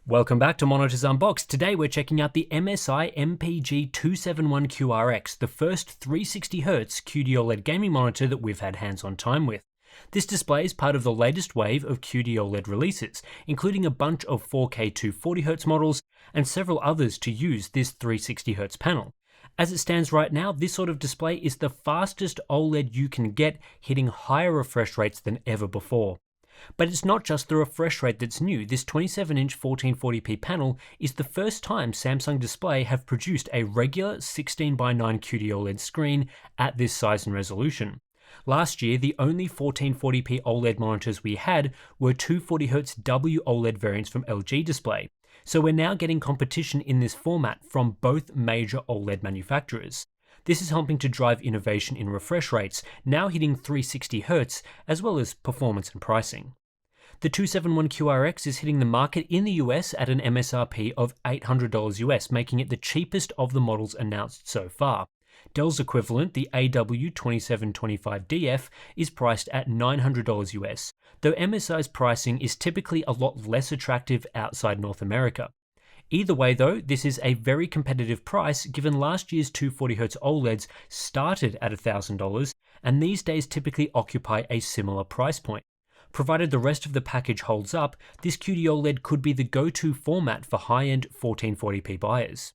Welcome back to Monitors Unboxed. Today we're checking out the MSI MPG 271QRX, the first 360Hz QD-OLED gaming monitor that we've had hands-on time with. This display is part of the latest wave of QD-OLED releases, including a bunch of 4K 240Hz models and several others to use this 360Hz panel. As it stands right now, this sort of display is the fastest OLED you can get, hitting higher refresh rates than ever before. But it's not just the refresh rate that's new. This 27-inch 1440p panel is the first time Samsung Display have produced a regular 16:9 QD-OLED screen at this size and resolution. Last year, the only 1440p OLED monitors we had were 240Hz WOLED variants from LG Display. So we're now getting competition in this format from both major OLED manufacturers. This is helping to drive innovation in refresh rates, now hitting 360Hz, as well as performance and pricing. The 271QRX is hitting the market in the US at an MSRP of $800 US, making it the cheapest of the models announced so far. Dell's equivalent, the AW2725DF, is priced at $900 US, though MSI's pricing is typically a lot less attractive outside North America. Either way though, this is a very competitive price given last year's 240Hz OLEDs started at $1,000 and these days typically occupy a similar price point. Provided the rest of the package holds up, this QD-OLED could be the go-to format for high-end 1440p buyers.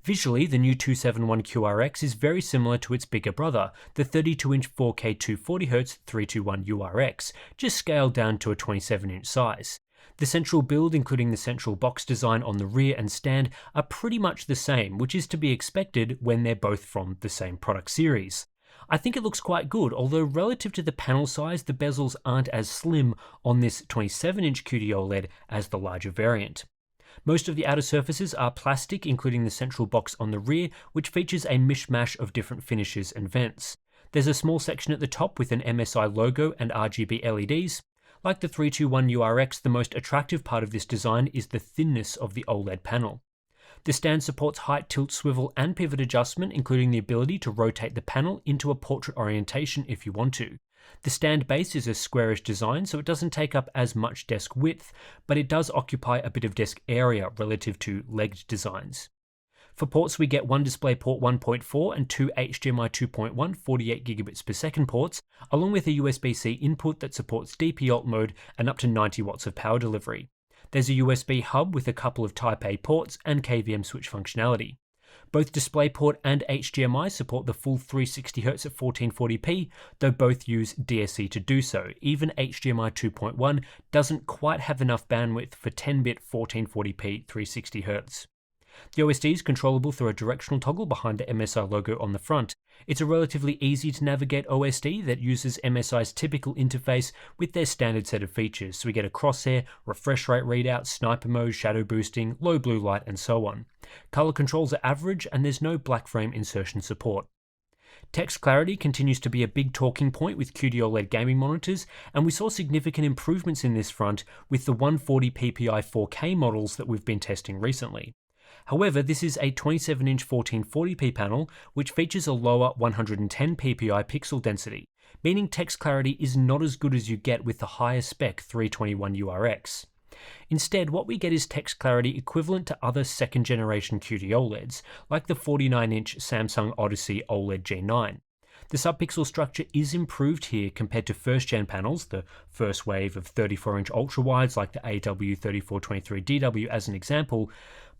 Visually, the new 271QRX is very similar to its bigger brother, the 32-inch 4K 240Hz 321URX, just scaled down to a 27-inch size. The central build, including the central box design on the rear and stand, are pretty much the same, which is to be expected when they're both from the same product series. I think it looks quite good, although relative to the panel size, the bezels aren't as slim on this 27-inch QD-OLED as the larger variant. Most of the outer surfaces are plastic, including the central box on the rear, which features a mishmash of different finishes and vents. There's a small section at the top with an MSI logo and RGB LEDs. Like the 321URX, the most attractive part of this design is the thinness of the OLED panel. The stand supports height, tilt, swivel, and pivot adjustment, including the ability to rotate the panel into a portrait orientation if you want to. The stand base is a squarish design, so it doesn't take up as much desk width, but it does occupy a bit of desk area relative to legged designs. For ports, we get one DisplayPort 1.4 and two HDMI 2.1 48GB/s ports, along with a USB-C input that supports DP alt mode and up to 90 watts of power delivery. There's a USB hub with a couple of Type A ports and KVM switch functionality. Both DisplayPort and HDMI support the full 360Hz at 1440p, though both use DSC to do so. Even HDMI 2.1 doesn't quite have enough bandwidth for 10-bit 1440p 360Hz. The OSD is controllable through a directional toggle behind the MSI logo on the front. It's a relatively easy to navigate OSD that uses MSI's typical interface with their standard set of features, so we get a crosshair, refresh rate readout, sniper mode, shadow boosting, low blue light, and so on. Color controls are average and there's no black frame insertion support. Text clarity continues to be a big talking point with QD-OLED gaming monitors, and we saw significant improvements in this front with the 140 ppi 4K models that we've been testing recently. However, this is a 27-inch 1440p panel, which features a lower 110 ppi pixel density, meaning text clarity is not as good as you get with the higher spec 321URX. Instead, what we get is text clarity equivalent to other second-generation QD-OLEDs, like the 49-inch Samsung Odyssey OLED G9. The subpixel structure is improved here compared to first-gen panels, the first wave of 34-inch ultra-wides like the AW3423DW as an example,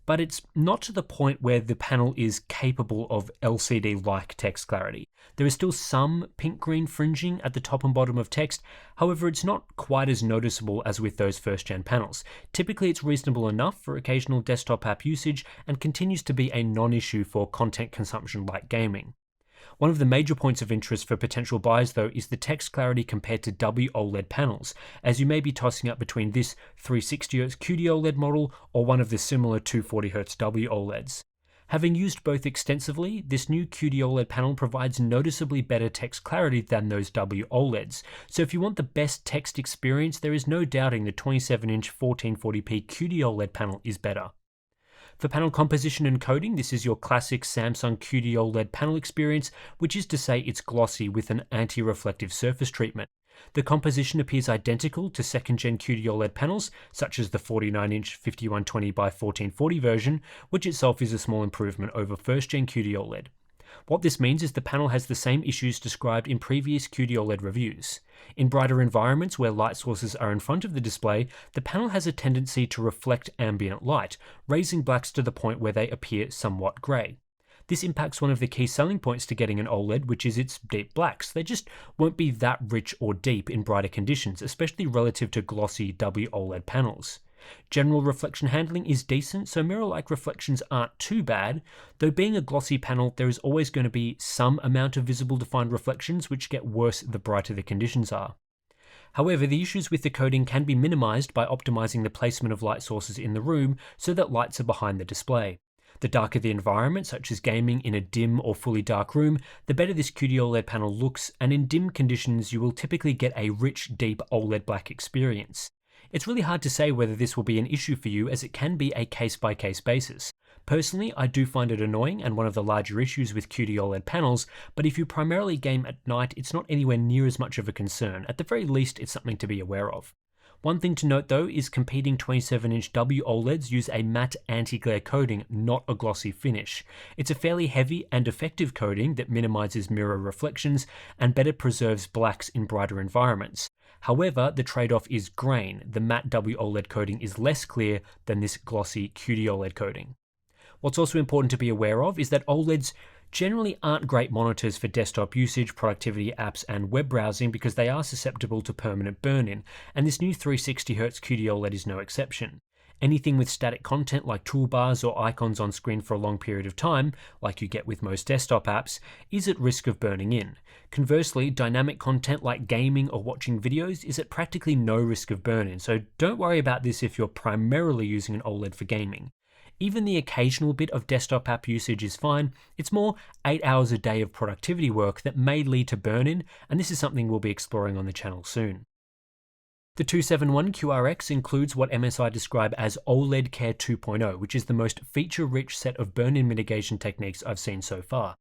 but it's not to the point where the panel is capable of LCD-like text clarity. There is still some pink-green fringing at the top and bottom of text, however it's not quite as noticeable as with those first-gen panels. Typically it's reasonable enough for occasional desktop app usage and continues to be a non-issue for content consumption like gaming. One of the major points of interest for potential buyers though is the text clarity compared to WOLED panels, as you may be tossing up between this 360Hz QD-OLED model or one of the similar 240Hz WOLEDs. Having used both extensively, this new QD-OLED panel provides noticeably better text clarity than those WOLEDs, so if you want the best text experience, there is no doubting the 27-inch 1440p QD-OLED panel is better. For panel composition and coding, this is your classic Samsung QD-OLED panel experience, which is to say it's glossy with an anti-reflective surface treatment. The composition appears identical to second-gen QD-OLED panels, such as the 49-inch 5120 by 1440 version, which itself is a small improvement over first-gen QD-OLED. What this means is the panel has the same issues described in previous QD-OLED reviews. In brighter environments where light sources are in front of the display, the panel has a tendency to reflect ambient light, raising blacks to the point where they appear somewhat grey. This impacts one of the key selling points to getting an OLED, which is its deep blacks. They just won't be that rich or deep in brighter conditions, especially relative to glossy WOLED panels. General reflection handling is decent, so mirror-like reflections aren't too bad, though being a glossy panel, there is always going to be some amount of visible defined reflections which get worse the brighter the conditions are. However, the issues with the coating can be minimized by optimizing the placement of light sources in the room so that lights are behind the display. The darker the environment, such as gaming in a dim or fully dark room, the better this QD-OLED panel looks, and in dim conditions you will typically get a rich, deep OLED black experience. It's really hard to say whether this will be an issue for you, as it can be a case-by-case basis. Personally, I do find it annoying and one of the larger issues with QD-OLED panels, but if you primarily game at night, it's not anywhere near as much of a concern. At the very least, it's something to be aware of. One thing to note though is competing 27-inch WOLEDs use a matte anti-glare coating, not a glossy finish. It's a fairly heavy and effective coating that minimizes mirror reflections and better preserves blacks in brighter environments. However, the trade-off is grain. The matte WOLED coating is less clear than this glossy QD-OLED coating. What's also important to be aware of is that OLEDs generally aren't great monitors for desktop usage, productivity apps, and web browsing because they are susceptible to permanent burn-in, and this new 360Hz QD-OLED is no exception. Anything with static content like toolbars or icons on screen for a long period of time, like you get with most desktop apps, is at risk of burning in. Conversely, dynamic content like gaming or watching videos is at practically no risk of burn-in, so don't worry about this if you're primarily using an OLED for gaming. Even the occasional bit of desktop app usage is fine. It's more 8 hours a day of productivity work that may lead to burn-in, and this is something we'll be exploring on the channel soon. The 271QRX includes what MSI describe as OLED Care 2.0, which is the most feature-rich set of burn-in mitigation techniques I've seen so far.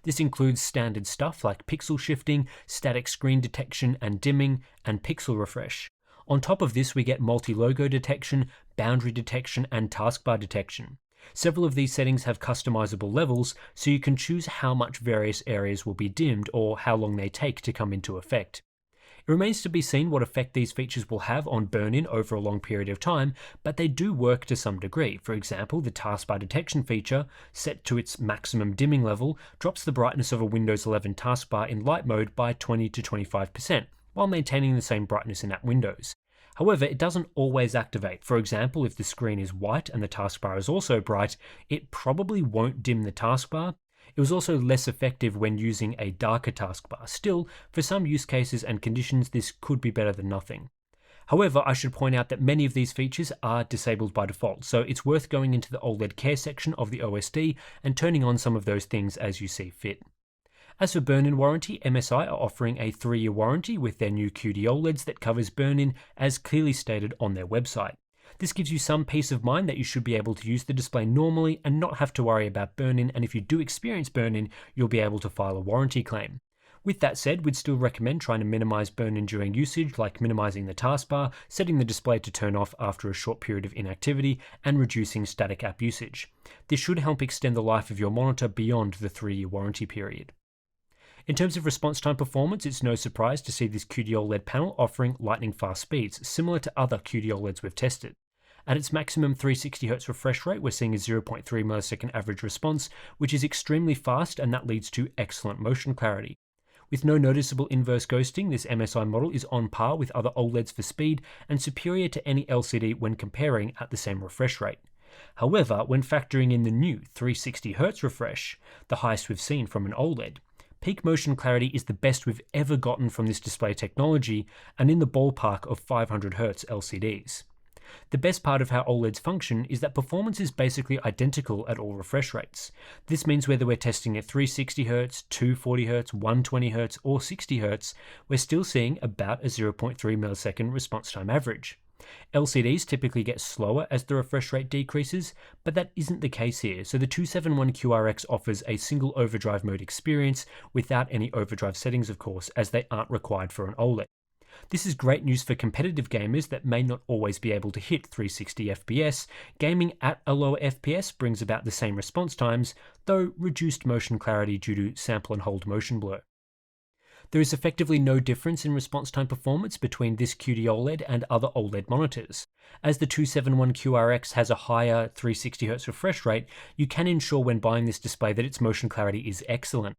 This includes standard stuff like pixel shifting, static screen detection and dimming, and pixel refresh. On top of this, we get multi-logo detection, boundary detection, and taskbar detection. Several of these settings have customizable levels, so you can choose how much various areas will be dimmed or how long they take to come into effect. It remains to be seen what effect these features will have on burn-in over a long period of time, but they do work to some degree. For example, the taskbar detection feature, set to its maximum dimming level, drops the brightness of a Windows 11 taskbar in light mode by 20 to 25%, while maintaining the same brightness in that Windows. However, it doesn't always activate. For example, if the screen is white and the taskbar is also bright, it probably won't dim the taskbar. It was also less effective when using a darker taskbar. Still, for some use cases and conditions, this could be better than nothing. However, I should point out that many of these features are disabled by default, so it's worth going into the OLED Care section of the OSD and turning on some of those things as you see fit. As for burn-in warranty, MSI are offering a 3-year warranty with their new QD-OLEDs that covers burn-in as clearly stated on their website. This gives you some peace of mind that you should be able to use the display normally and not have to worry about burn-in, and if you do experience burn-in, you'll be able to file a warranty claim. With that said, we'd still recommend trying to minimize burn-in during usage, like minimizing the taskbar, setting the display to turn off after a short period of inactivity, and reducing static app usage. This should help extend the life of your monitor beyond the 3-year warranty period. In terms of response time performance, it's no surprise to see this QD-OLED panel offering lightning-fast speeds, similar to other QD-OLEDs we've tested. At its maximum 360Hz refresh rate, we're seeing a 0.3 millisecond average response, which is extremely fast, and that leads to excellent motion clarity. With no noticeable inverse ghosting, this MSI model is on par with other OLEDs for speed and superior to any LCD when comparing at the same refresh rate. However, when factoring in the new 360Hz refresh, the highest we've seen from an OLED, peak motion clarity is the best we've ever gotten from this display technology, and in the ballpark of 500Hz LCDs. The best part of how OLEDs function is that performance is basically identical at all refresh rates. This means whether we're testing at 360Hz, 240Hz, 120Hz, or 60Hz, we're still seeing about a 0.3 millisecond response time average. LCDs typically get slower as the refresh rate decreases, but that isn't the case here, so the 271QRX offers a single overdrive mode experience without any overdrive settings, of course, as they aren't required for an OLED. This is great news for competitive gamers that may not always be able to hit 360 FPS. Gaming at a lower FPS brings about the same response times, though reduced motion clarity due to sample and hold motion blur. There is effectively no difference in response time performance between this QD-OLED and other OLED monitors. As the 271QRX has a higher 360Hz refresh rate, you can ensure when buying this display that its motion clarity is excellent.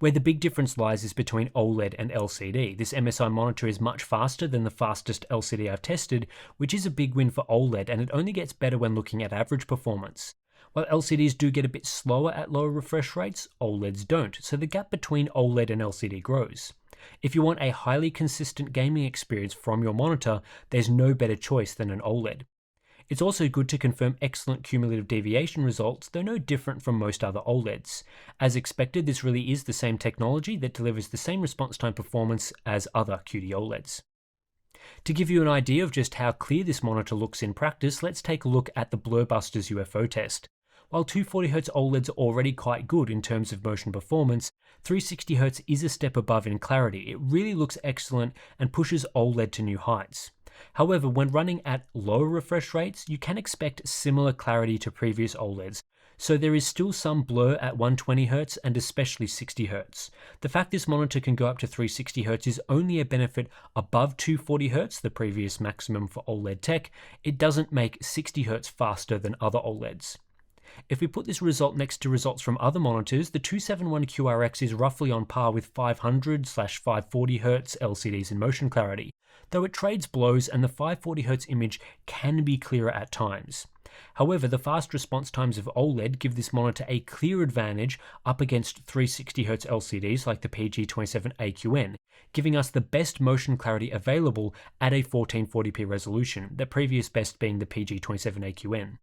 Where the big difference lies is between OLED and LCD. This MSI monitor is much faster than the fastest LCD I've tested, which is a big win for OLED, and it only gets better when looking at average performance. While LCDs do get a bit slower at lower refresh rates, OLEDs don't, so the gap between OLED and LCD grows. If you want a highly consistent gaming experience from your monitor, there's no better choice than an OLED. It's also good to confirm excellent cumulative deviation results, though no different from most other OLEDs. As expected, this really is the same technology that delivers the same response time performance as other QD-OLEDs. To give you an idea of just how clear this monitor looks in practice, let's take a look at the Blurbuster's UFO test. While 240Hz OLEDs are already quite good in terms of motion performance, 360Hz is a step above in clarity. It really looks excellent and pushes OLED to new heights. However, when running at lower refresh rates, you can expect similar clarity to previous OLEDs, so there is still some blur at 120Hz and especially 60Hz. The fact this monitor can go up to 360Hz is only a benefit above 240Hz, the previous maximum for OLED tech. It doesn't make 60Hz faster than other OLEDs. If we put this result next to results from other monitors, the 271QRX is roughly on par with 500/540Hz LCDs in motion clarity, though it trades blows and the 540Hz image can be clearer at times. However, the fast response times of OLED give this monitor a clear advantage up against 360Hz LCDs like the PG27AQN, giving us the best motion clarity available at a 1440p resolution, the previous best being the PG27AQN.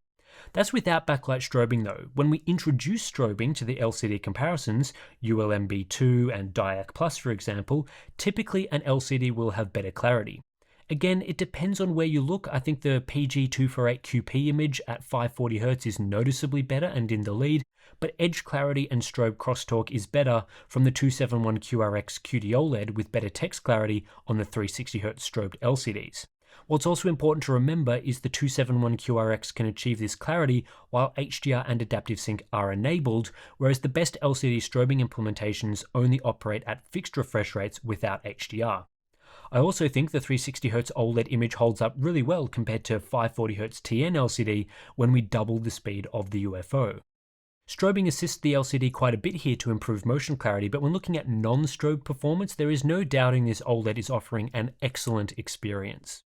That's without backlight strobing though. When we introduce strobing to the LCD comparisons, ULMB2 and Diac Plus for example, typically an LCD will have better clarity. Again, it depends on where you look. I think the PG248QP image at 540Hz is noticeably better and in the lead, but edge clarity and strobe crosstalk is better from the 271QRX QD-OLED with better text clarity on the 360Hz strobed LCDs. What's also important to remember is the 271QRX can achieve this clarity while HDR and Adaptive Sync are enabled, whereas the best LCD strobing implementations only operate at fixed refresh rates without HDR. I also think the 360Hz OLED image holds up really well compared to 540Hz TN LCD when we double the speed of the UFO. Strobing assists the LCD quite a bit here to improve motion clarity, but when looking at non-strobe performance, there is no doubting this OLED is offering an excellent experience.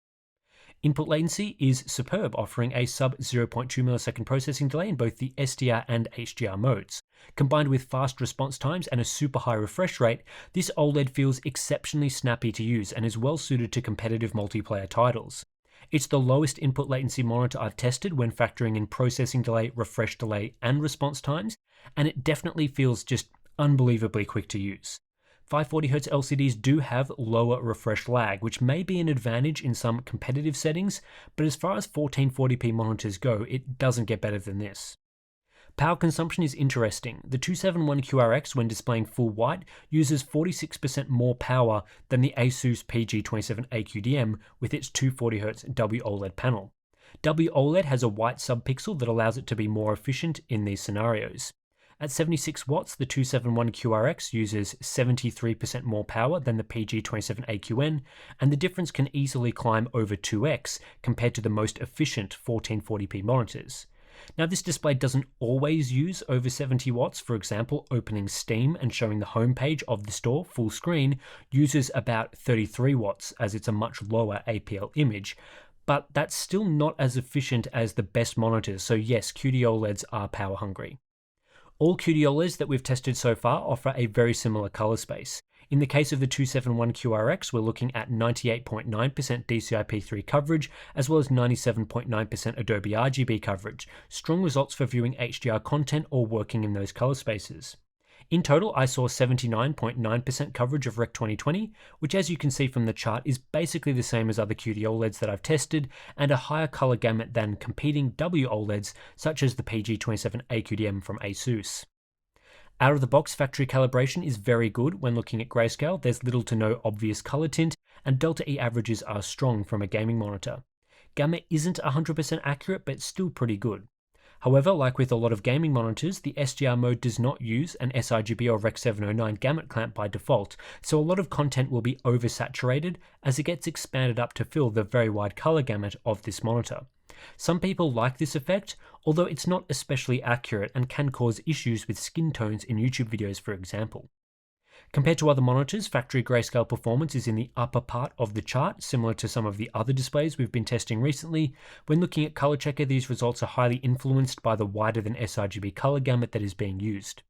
Input latency is superb, offering a sub 0.2 millisecond processing delay in both the SDR and HDR modes. Combined with fast response times and a super high refresh rate, this OLED feels exceptionally snappy to use and is well suited to competitive multiplayer titles. It's the lowest input latency monitor I've tested when factoring in processing delay, refresh delay, and response times, and it definitely feels just unbelievably quick to use. 540Hz LCDs do have lower refresh lag, which may be an advantage in some competitive settings, but as far as 1440p monitors go, it doesn't get better than this. Power consumption is interesting. The 271QRX, when displaying full white, uses 46% more power than the ASUS PG27AQDM with its 240Hz WOLED panel. WOLED has a white subpixel that allows it to be more efficient in these scenarios. At 76 watts, the 271QRX uses 73% more power than the PG27AQN, and the difference can easily climb over 2x compared to the most efficient 1440p monitors. Now, this display doesn't always use over 70 watts. For example, opening Steam and showing the home page of the store full screen uses about 33 watts, as it's a much lower APL image. But that's still not as efficient as the best monitors, so yes, QD-OLEDs are power hungry. All QD-OLEDs that we've tested so far offer a very similar color space. In the case of the 271QRX, we're looking at 98.9% DCI-P3 coverage, as well as 97.9% Adobe RGB coverage, strong results for viewing HDR content or working in those color spaces. In total, I saw 79.9% coverage of Rec 2020, which as you can see from the chart is basically the same as other QD-OLEDs that I've tested, and a higher color gamut than competing WOLEDs such as the PG27AQDM from ASUS. Out of the box factory calibration is very good when looking at grayscale. There's little to no obvious color tint, and delta E averages are strong from a gaming monitor. Gamma isn't 100% accurate, but still pretty good. However, like with a lot of gaming monitors, the SDR mode does not use an sRGB or Rec 709 gamut clamp by default, so a lot of content will be oversaturated as it gets expanded up to fill the very wide color gamut of this monitor. Some people like this effect, although it's not especially accurate and can cause issues with skin tones in YouTube videos, for example. Compared to other monitors, factory grayscale performance is in the upper part of the chart, similar to some of the other displays we've been testing recently. When looking at color checker, these results are highly influenced by the wider than sRGB color gamut that is being used.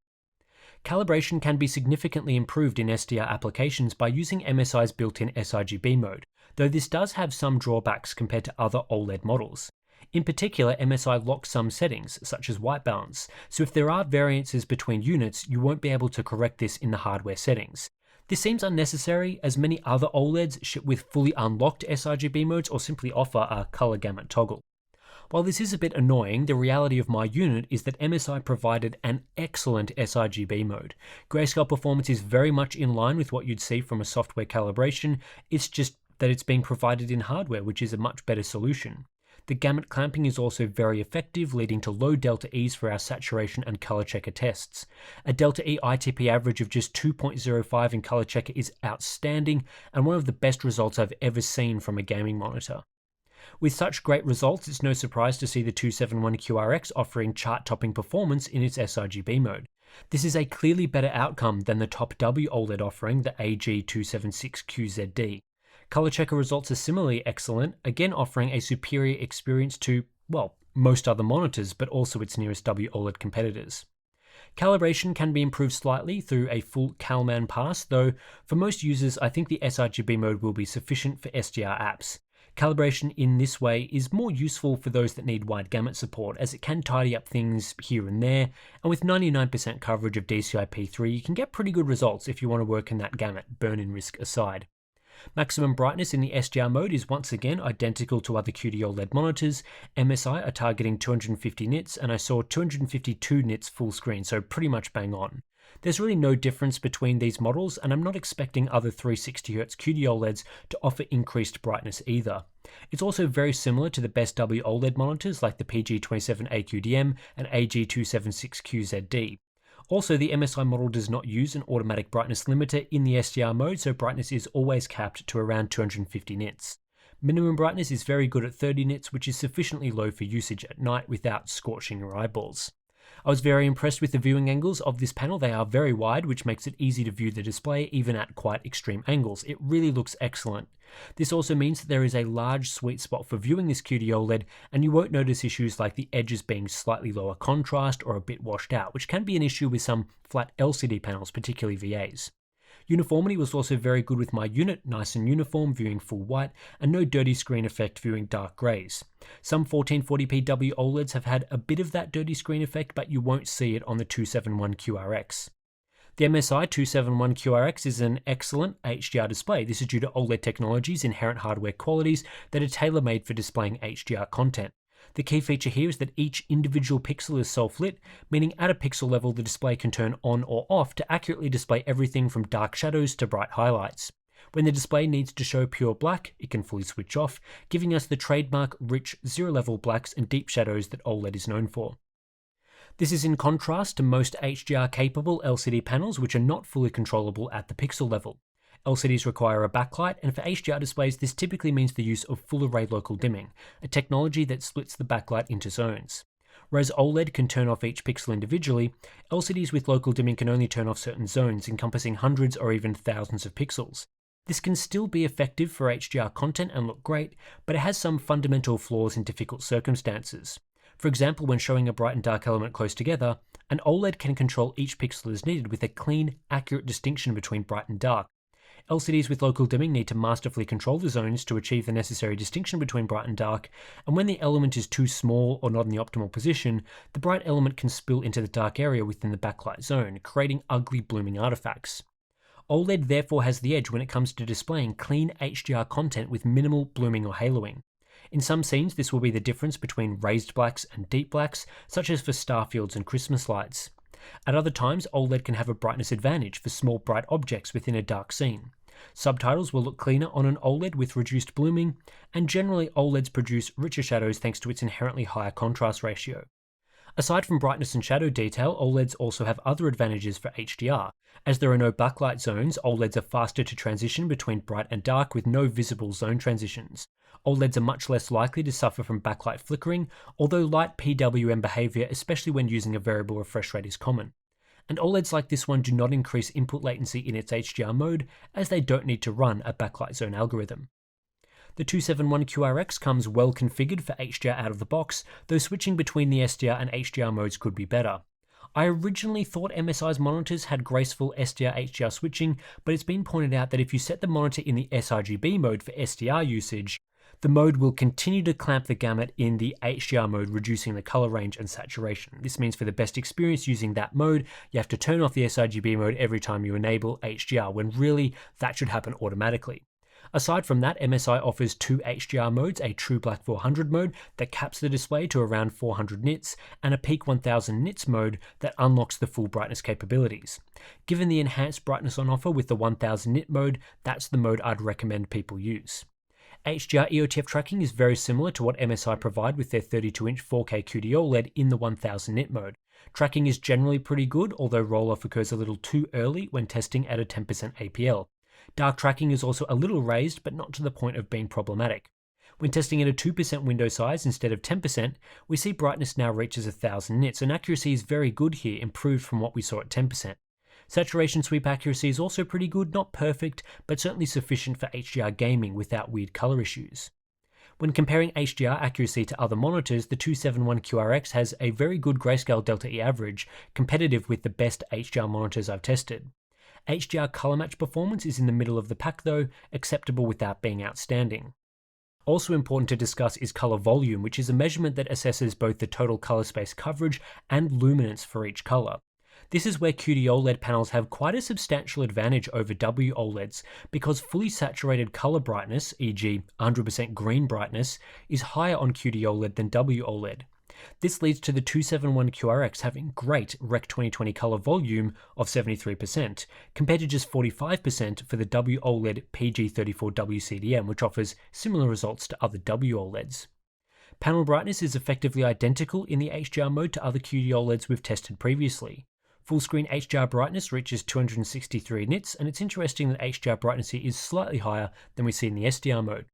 Calibration can be significantly improved in SDR applications by using MSI's built-in sRGB mode, though this does have some drawbacks compared to other OLED models. In particular, MSI locks some settings, such as white balance, so if there are variances between units, you won't be able to correct this in the hardware settings. This seems unnecessary, as many other OLEDs ship with fully unlocked sRGB modes or simply offer a color gamut toggle. While this is a bit annoying, the reality of my unit is that MSI provided an excellent sRGB mode. Grayscale performance is very much in line with what you'd see from a software calibration, it's just that it's being provided in hardware, which is a much better solution. The gamut clamping is also very effective, leading to low delta E's for our saturation and color checker tests. A delta E ITP average of just 2.05 in color checker is outstanding and one of the best results I've ever seen from a gaming monitor. With such great results, it's no surprise to see the 271QRX offering chart-topping performance in its sRGB mode. This is a clearly better outcome than the top W OLED offering, the AG276QZD. Color checker results are similarly excellent, again offering a superior experience to, well, most other monitors, but also its nearest W OLED competitors. Calibration can be improved slightly through a full CalMan pass, though for most users I think the sRGB mode will be sufficient for SDR apps. Calibration in this way is more useful for those that need wide gamut support, as it can tidy up things here and there, and with 99% coverage of DCI-P3 you can get pretty good results if you want to work in that gamut, burn-in risk aside. Maximum brightness in the SDR mode is once again identical to other QD-OLED monitors. MSI are targeting 250 nits, and I saw 252 nits full screen, so pretty much bang on. There's really no difference between these models, and I'm not expecting other 360Hz QD-OLEDs to offer increased brightness either. It's also very similar to the best W OLED monitors like the PG27AQDM and AG276QZD. Also, the MSI model does not use an automatic brightness limiter in the SDR mode, so brightness is always capped to around 250 nits. Minimum brightness is very good at 30 nits, which is sufficiently low for usage at night without scorching your eyeballs. I was very impressed with the viewing angles of this panel. They are very wide, which makes it easy to view the display even at quite extreme angles. It really looks excellent. This also means that there is a large sweet spot for viewing this QD-OLED, and you won't notice issues like the edges being slightly lower contrast or a bit washed out, which can be an issue with some flat LCD panels, particularly VAs. Uniformity was also very good with my unit, nice and uniform viewing full white, and no dirty screen effect viewing dark greys. Some 1440p W OLEDs have had a bit of that dirty screen effect, but you won't see it on the 271QRX. The MSI 271QRX is an excellent HDR display. This is due to OLED technology's inherent hardware qualities that are tailor-made for displaying HDR content. The key feature here is that each individual pixel is self-lit, meaning at a pixel level the display can turn on or off to accurately display everything from dark shadows to bright highlights. When the display needs to show pure black, it can fully switch off, giving us the trademark rich zero-level blacks and deep shadows that OLED is known for. This is in contrast to most HDR-capable LCD panels, which are not fully controllable at the pixel level. LCDs require a backlight, and for HDR displays this typically means the use of full-array local dimming, a technology that splits the backlight into zones. Whereas OLED can turn off each pixel individually, LCDs with local dimming can only turn off certain zones, encompassing hundreds or even thousands of pixels. This can still be effective for HDR content and look great, but it has some fundamental flaws in difficult circumstances. For example, when showing a bright and dark element close together, an OLED can control each pixel as needed with a clean, accurate distinction between bright and dark. LCDs with local dimming need to masterfully control the zones to achieve the necessary distinction between bright and dark, and when the element is too small or not in the optimal position, the bright element can spill into the dark area within the backlight zone, creating ugly blooming artifacts. OLED therefore has the edge when it comes to displaying clean HDR content with minimal blooming or haloing. In some scenes, this will be the difference between raised blacks and deep blacks, such as for star fields and Christmas lights. At other times, OLED can have a brightness advantage for small bright objects within a dark scene. Subtitles will look cleaner on an OLED with reduced blooming, and generally OLEDs produce richer shadows thanks to its inherently higher contrast ratio. Aside from brightness and shadow detail, OLEDs also have other advantages for HDR. As there are no backlight zones, OLEDs are faster to transition between bright and dark with no visible zone transitions. OLEDs are much less likely to suffer from backlight flickering, although light PWM behavior, especially when using a variable refresh rate, is common. And OLEDs like this one do not increase input latency in its HDR mode, as they don't need to run a backlight zone algorithm. The 271QRX comes well configured for HDR out of the box, though switching between the SDR and HDR modes could be better. I originally thought MSI's monitors had graceful SDR-HDR switching, but it's been pointed out that if you set the monitor in the sRGB mode for SDR usage, the mode will continue to clamp the gamut in the HDR mode, reducing the color range and saturation. This means for the best experience using that mode, you have to turn off the sRGB mode every time you enable HDR, when really that should happen automatically. Aside from that, MSI offers two HDR modes, a true black 400 mode that caps the display to around 400 nits, and a peak 1000 nits mode that unlocks the full brightness capabilities. Given the enhanced brightness on offer with the 1000 nit mode, that's the mode I'd recommend people use. HDR EOTF tracking is very similar to what MSI provide with their 32-inch 4K QD-OLED in the 1000 nit mode. Tracking is generally pretty good, although roll-off occurs a little too early when testing at a 10% APL. Dark tracking is also a little raised, but not to the point of being problematic. When testing at a 2% window size instead of 10%, we see brightness now reaches 1000 nits, and accuracy is very good here, improved from what we saw at 10%. Saturation sweep accuracy is also pretty good, not perfect, but certainly sufficient for HDR gaming without weird color issues. When comparing HDR accuracy to other monitors, the 271QRX has a very good grayscale delta E average, competitive with the best HDR monitors I've tested. HDR color match performance is in the middle of the pack though, acceptable without being outstanding. Also important to discuss is color volume, which is a measurement that assesses both the total color space coverage and luminance for each color. This is where QD-OLED panels have quite a substantial advantage over WOLEDs, because fully saturated color brightness, e.g. 100% green brightness, is higher on QD-OLED than WOLED. This leads to the 271QRX having great Rec 2020 color volume of 73%, compared to just 45% for the WOLED PG34W CDM, which offers similar results to other WOLEDs. Panel brightness is effectively identical in the HDR mode to other QD-OLEDs we've tested previously. Full screen HDR brightness reaches 263 nits, and it's interesting that HDR brightness here is slightly higher than we see in the SDR mode.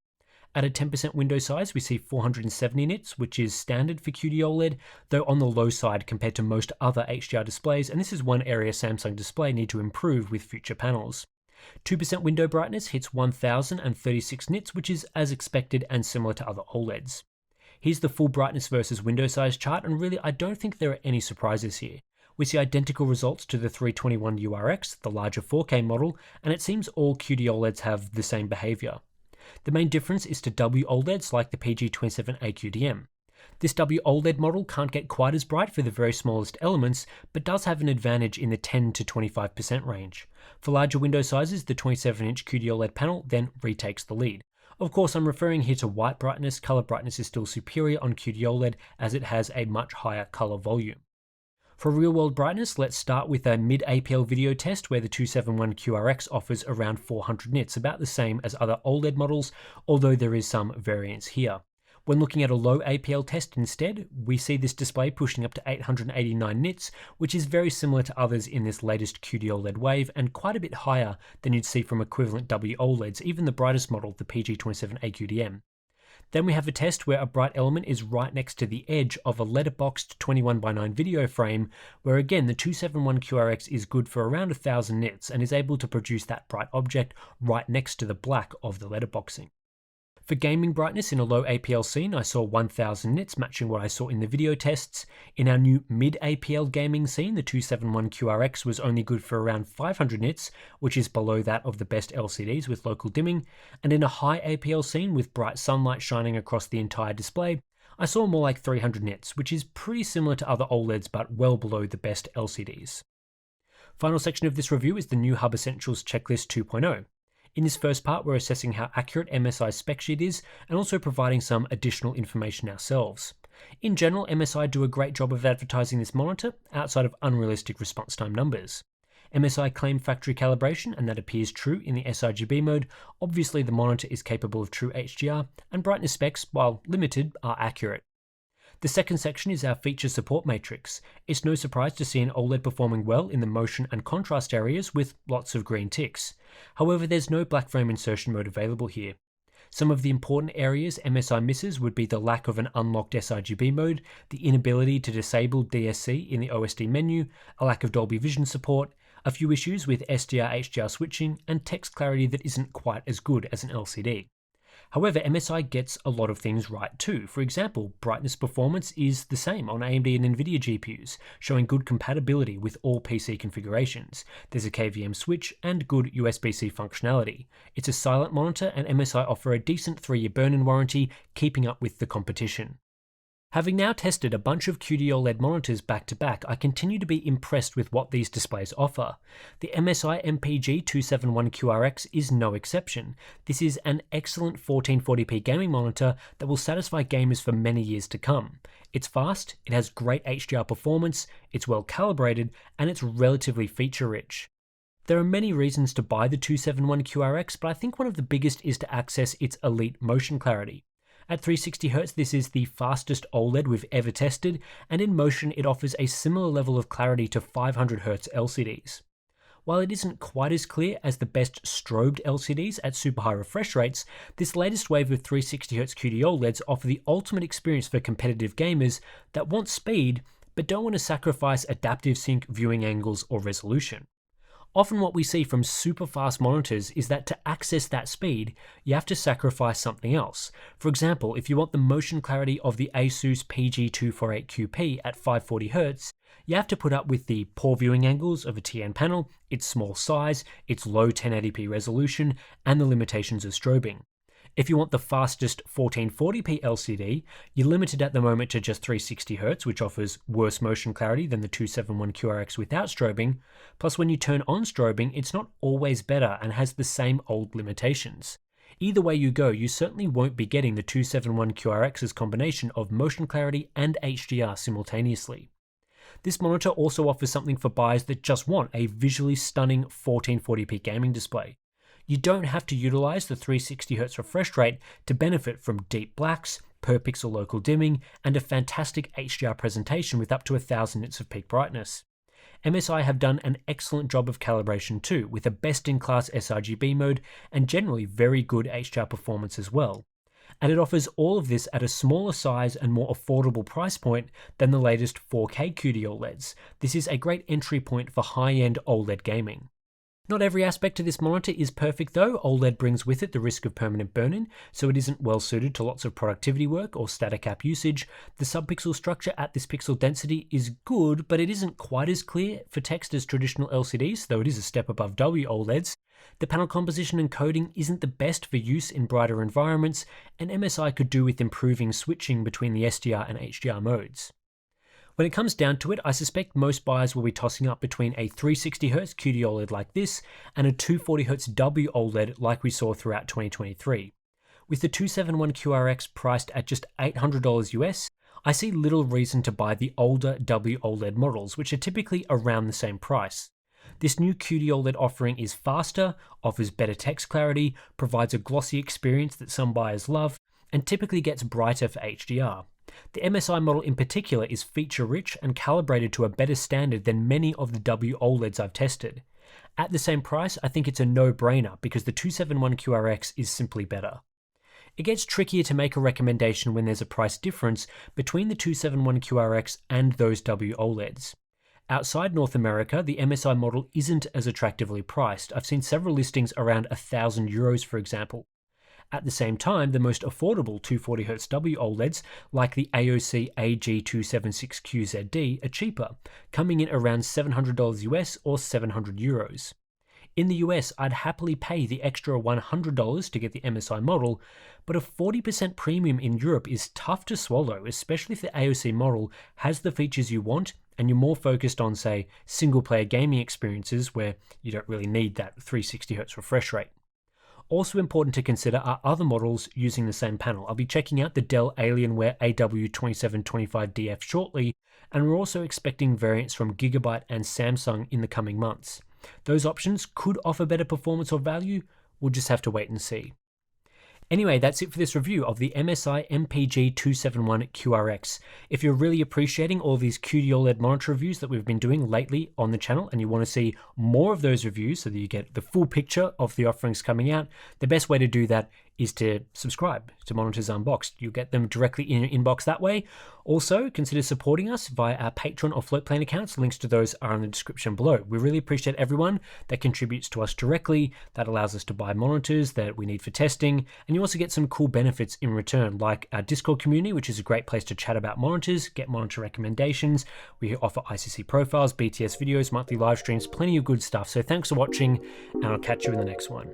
At a 10% window size, we see 470 nits, which is standard for QD-OLED, though on the low side compared to most other HDR displays, and this is one area Samsung Display need to improve with future panels. 2% window brightness hits 1036 nits, which is as expected and similar to other OLEDs. Here's the full brightness versus window size chart, and really I don't think there are any surprises here. We see identical results to the 321URX, the larger 4K model, and it seems all QD-OLEDs have the same behavior. The main difference is to WOLEDs like the PG27A-QDM. This WOLED model can't get quite as bright for the very smallest elements, but does have an advantage in the 10 to 25% range. For larger window sizes, the 27-inch QD-OLED panel then retakes the lead. Of course, I'm referring here to white brightness. Color brightness is still superior on QD-OLED as it has a much higher color volume. For real-world brightness, let's start with a mid-APL video test where the 271QRX offers around 400 nits, about the same as other OLED models, although there is some variance here. When looking at a low APL test instead, we see this display pushing up to 889 nits, which is very similar to others in this latest QD-OLED wave, and quite a bit higher than you'd see from equivalent WOLEDs, even the brightest model, the PG27A-QDM. Then we have a test where a bright element is right next to the edge of a letterboxed 21:9 video frame, where again the 271QRX is good for around 1000 nits and is able to produce that bright object right next to the black of the letterboxing. For gaming brightness in a low APL scene, I saw 1000 nits, matching what I saw in the video tests. In our new mid-APL gaming scene, the 271QRX was only good for around 500 nits, which is below that of the best LCDs with local dimming. And in a high APL scene with bright sunlight shining across the entire display, I saw more like 300 nits, which is pretty similar to other OLEDs but well below the best LCDs. Final section of this review is the new Hub Essentials Checklist 2.0. In this first part, we're assessing how accurate MSI's spec sheet is and also providing some additional information ourselves. In general, MSI do a great job of advertising this monitor outside of unrealistic response time numbers. MSI claimed factory calibration, and that appears true in the sRGB mode. Obviously, the monitor is capable of true HDR, and brightness specs, while limited, are accurate. The second section is our feature support matrix. It's no surprise to see an OLED performing well in the motion and contrast areas with lots of green ticks. However, there's no black frame insertion mode available here. Some of the important areas MSI misses would be the lack of an unlocked sRGB mode, the inability to disable DSC in the OSD menu, a lack of Dolby Vision support, a few issues with SDR HDR switching, and text clarity that isn't quite as good as an LCD. However, MSI gets a lot of things right too. For example, brightness performance is the same on AMD and NVIDIA GPUs, showing good compatibility with all PC configurations. There's a KVM switch and good USB-C functionality. It's a silent monitor, and MSI offer a decent 3-year burn-in warranty, keeping up with the competition. Having now tested a bunch of QD-OLED monitors back to back, I continue to be impressed with what these displays offer. The MSI MPG 271QRX is no exception. This is an excellent 1440p gaming monitor that will satisfy gamers for many years to come. It's fast, it has great HDR performance, it's well calibrated, and it's relatively feature-rich. There are many reasons to buy the 271QRX, but I think one of the biggest is to access its elite motion clarity. At 360Hz, this is the fastest OLED we've ever tested, and in motion it offers a similar level of clarity to 500Hz LCDs. While it isn't quite as clear as the best strobed LCDs at super high refresh rates, this latest wave of 360Hz QD-OLEDs offer the ultimate experience for competitive gamers that want speed, but don't want to sacrifice adaptive sync, viewing angles, or resolution. Often what we see from super fast monitors is that to access that speed, you have to sacrifice something else. For example, if you want the motion clarity of the Asus PG248QP at 540Hz, you have to put up with the poor viewing angles of a TN panel, its small size, its low 1080p resolution, and the limitations of strobing. If you want the fastest 1440p LCD, you're limited at the moment to just 360Hz, which offers worse motion clarity than the 271QRX without strobing. Plus, when you turn on strobing, it's not always better and has the same old limitations. Either way you go, you certainly won't be getting the 271QRX's combination of motion clarity and HDR simultaneously. This monitor also offers something for buyers that just want a visually stunning 1440p gaming display. You don't have to utilize the 360Hz refresh rate to benefit from deep blacks, per pixel local dimming, and a fantastic HDR presentation with up to 1000 nits of peak brightness. MSI have done an excellent job of calibration too, with a best-in-class sRGB mode and generally very good HDR performance as well. And it offers all of this at a smaller size and more affordable price point than the latest 4K QD-OLEDs. This is a great entry point for high-end OLED gaming. Not every aspect of this monitor is perfect though. OLED brings with it the risk of permanent burn-in, so it isn't well suited to lots of productivity work or static app usage. The subpixel structure at this pixel density is good, but it isn't quite as clear for text as traditional LCDs, though it is a step above WOLEDs. The panel composition and coding isn't the best for use in brighter environments, and MSI could do with improving switching between the SDR and HDR modes. When it comes down to it, I suspect most buyers will be tossing up between a 360Hz QD-OLED like this and a 240Hz WOLED like we saw throughout 2023. With the 271QRX priced at just $800 US, I see little reason to buy the older WOLED models, which are typically around the same price. This new QD-OLED offering is faster, offers better text clarity, provides a glossy experience that some buyers love, and typically gets brighter for HDR. The MSI model in particular is feature-rich and calibrated to a better standard than many of the WOLEDs I've tested. At the same price, I think it's a no-brainer because the 271QRX is simply better. It gets trickier to make a recommendation when there's a price difference between the 271QRX and those WOLEDs. Outside North America, the MSI model isn't as attractively priced. I've seen several listings around €1,000 for example. At the same time, the most affordable 240Hz WOLEDs, like the AOC AG276QZD, are cheaper, coming in around $700 US or €700. In the US, I'd happily pay the extra $100 to get the MSI model, but a 40% premium in Europe is tough to swallow, especially if the AOC model has the features you want and you're more focused on, say, single-player gaming experiences where you don't really need that 360Hz refresh rate. Also important to consider are other models using the same panel. I'll be checking out the Dell Alienware AW2725DF shortly, and we're also expecting variants from Gigabyte and Samsung in the coming months. Those options could offer better performance or value. We'll just have to wait and see. Anyway, that's it for this review of the MSI MPG 271QRX. If you're really appreciating all these QD-OLED monitor reviews that we've been doing lately on the channel and you want to see more of those reviews so that you get the full picture of the offerings coming out, the best way to do that is to subscribe to Monitors Unboxed. You'll get them directly in your inbox that way. Also, consider supporting us via our Patreon or Floatplane accounts. Links to those are in the description below. We really appreciate everyone that contributes to us directly. That allows us to buy monitors that we need for testing. And you also get some cool benefits in return, like our Discord community, which is a great place to chat about monitors, get monitor recommendations. We offer ICC profiles, BTS videos, monthly live streams, plenty of good stuff. So thanks for watching, and I'll catch you in the next one.